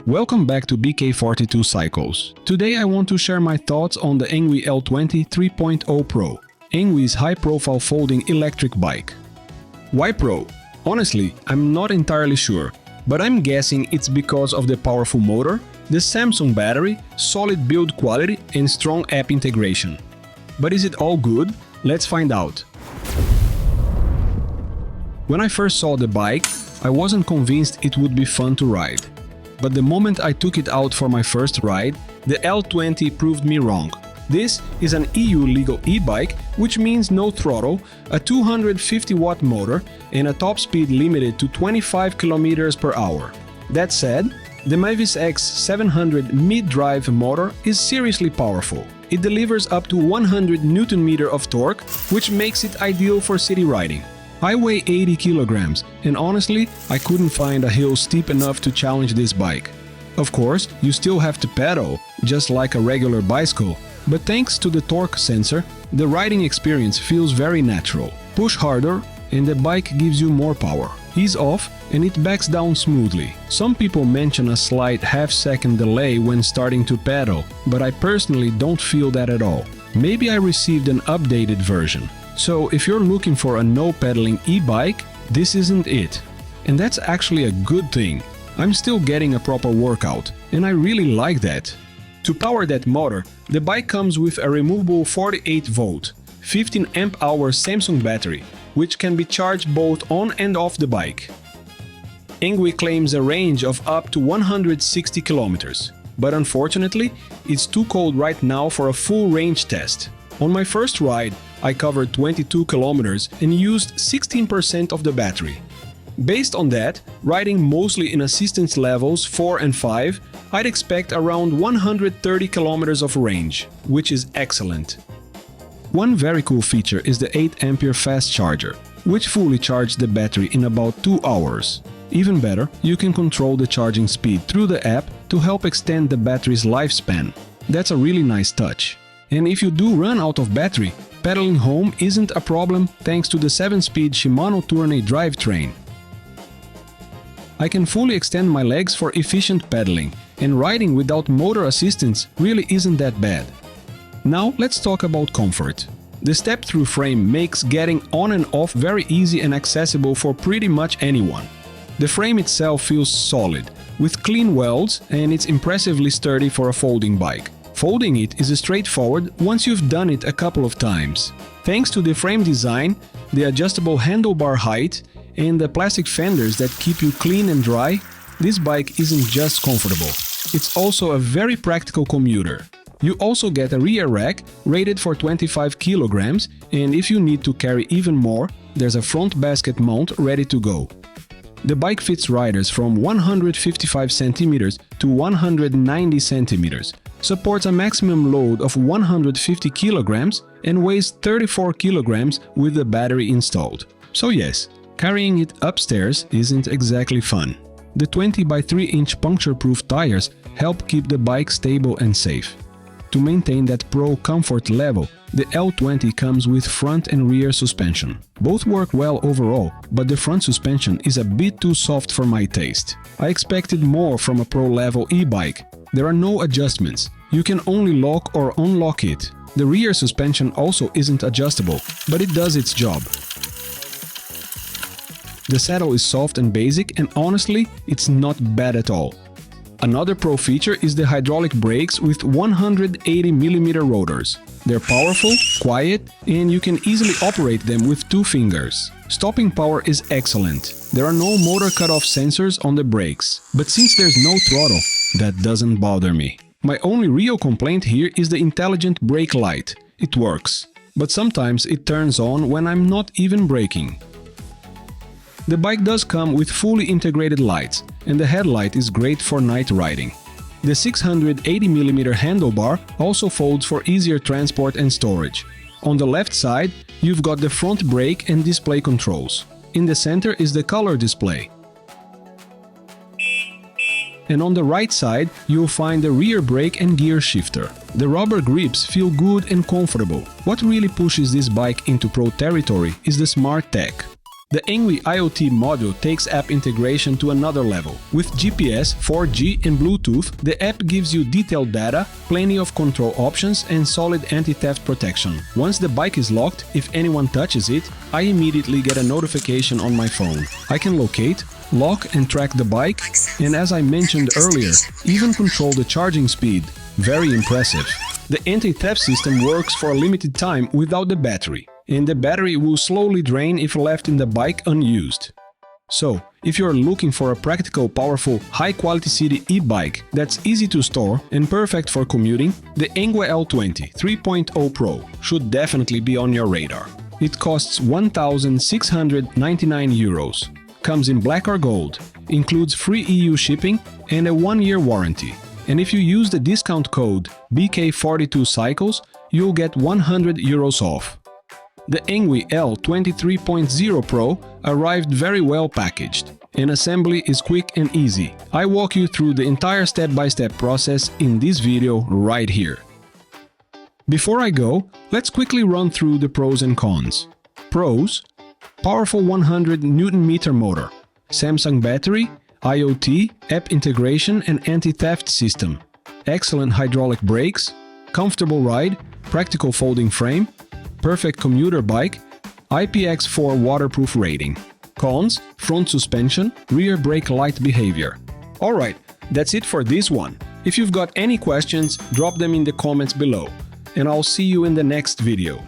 Welcome back to BK42 Cycles. Today I want to share my thoughts on the Engwe L20 3.0 Pro, Engwe's high-profile folding electric bike. Why Pro? Honestly, I'm not entirely sure, but I'm guessing it's because of the powerful motor, the Samsung battery, solid build quality and strong app integration. But is it all good? Let's find out. When I first saw the bike, I wasn't convinced it would be fun to ride. But the moment I took it out for my first ride, the L20 proved me wrong. This is an EU legal e-bike, which means no throttle, a 250-watt motor, and a top speed limited to 25 km per hour. That said, the Mavis X 700 mid-drive motor is seriously powerful. It delivers up to 100 Nm of torque, which makes it ideal for city riding. I weigh 80 kilograms, and honestly, I couldn't find a hill steep enough to challenge this bike. Of course, you still have to pedal, just like a regular bicycle, but thanks to the torque sensor, the riding experience feels very natural. Push harder, and the bike gives you more power. Ease off, and it backs down smoothly. Some people mention a slight half-second delay when starting to pedal, but I personally don't feel that at all. Maybe I received an updated version. So if you're looking for a no-pedaling e-bike, this isn't it. And that's actually a good thing. I'm still getting a proper workout, and I really like that. To power that motor, the bike comes with a removable 48-volt, 15 amp-hour Samsung battery, which can be charged both on and off the bike. Engwe claims a range of up to 160 kilometers, but unfortunately, it's too cold right now for a full range test. On my first ride, I covered 22 kilometers and used 16% of the battery. Based on that, riding mostly in assistance levels 4 and 5, I'd expect around 130 kilometers of range, which is excellent. One very cool feature is the 8-ampere fast charger, which fully charges the battery in about 2 hours. Even better, you can control the charging speed through the app to help extend the battery's lifespan. That's a really nice touch. And if you do run out of battery, pedaling home isn't a problem thanks to the 7-speed Shimano Tourney drivetrain. I can fully extend my legs for efficient pedaling, and riding without motor assistance really isn't that bad. Now let's talk about comfort. The step-through frame makes getting on and off very easy and accessible for pretty much anyone. The frame itself feels solid, with clean welds, and it's impressively sturdy for a folding bike. Folding it is straightforward once you've done it a couple of times. Thanks to the frame design, the adjustable handlebar height, and the plastic fenders that keep you clean and dry, this bike isn't just comfortable. It's also a very practical commuter. You also get a rear rack rated for 25 kilograms, and if you need to carry even more, there's a front basket mount ready to go. The bike fits riders from 155 centimeters to 190 centimeters, supports a maximum load of 150 kilograms and weighs 34 kilograms with the battery installed. So yes, carrying it upstairs isn't exactly fun. The 20 by 3-inch puncture-proof tires help keep the bike stable and safe. To maintain that pro comfort level, the L20 comes with front and rear suspension. Both work well overall, but the front suspension is a bit too soft for my taste. I expected more from a pro-level e-bike. There are no adjustments. You can only lock or unlock it. The rear suspension also isn't adjustable, but it does its job. The saddle is soft and basic, and honestly, it's not bad at all. Another pro feature is the hydraulic brakes with 180mm rotors. They're powerful, quiet, and you can easily operate them with 2 fingers. Stopping power is excellent. There are no motor cutoff sensors on the brakes, but since there's no throttle, that doesn't bother me. My only real complaint here is the intelligent brake light. It works, but sometimes it turns on when I'm not even braking. The bike does come with fully integrated lights, and the headlight is great for night riding. The 680mm handlebar also folds for easier transport and storage. On the left side, you've got the front brake and display controls. In the center is the color display. And on the right side, you'll find the rear brake and gear shifter. The rubber grips feel good and comfortable. What really pushes this bike into pro territory is the smart tech. The Engwe IoT module takes app integration to another level. With GPS, 4G and Bluetooth, the app gives you detailed data, plenty of control options and solid anti-theft protection. Once the bike is locked, if anyone touches it, I immediately get a notification on my phone. I can locate, lock and track the bike, and as I mentioned earlier, even control the charging speed. Very impressive. The anti-theft system works for a limited time without the battery, and the battery will slowly drain if left in the bike unused. So, if you're looking for a practical, powerful, high-quality city e-bike that's easy to store and perfect for commuting, the Engwe L20 3.0 Pro should definitely be on your radar. It costs 1,699 euros, comes in black or gold, includes free EU shipping and a 1-year warranty. And if you use the discount code BK42Cycles, you'll get 100 euros off. The Engwe L20 3.0 Pro arrived very well packaged, and assembly is quick and easy. I walk you through the entire step-by-step process in this video right here. Before I go, let's quickly run through the pros and cons. Pros: powerful 100 Nm motor, Samsung battery, IoT, app integration and anti-theft system, excellent hydraulic brakes, comfortable ride, practical folding frame, perfect commuter bike, IPX4 waterproof rating. Cons: front suspension, rear brake light behavior. Alright, that's it for this one. If you've got any questions, drop them in the comments below, and I'll see you in the next video.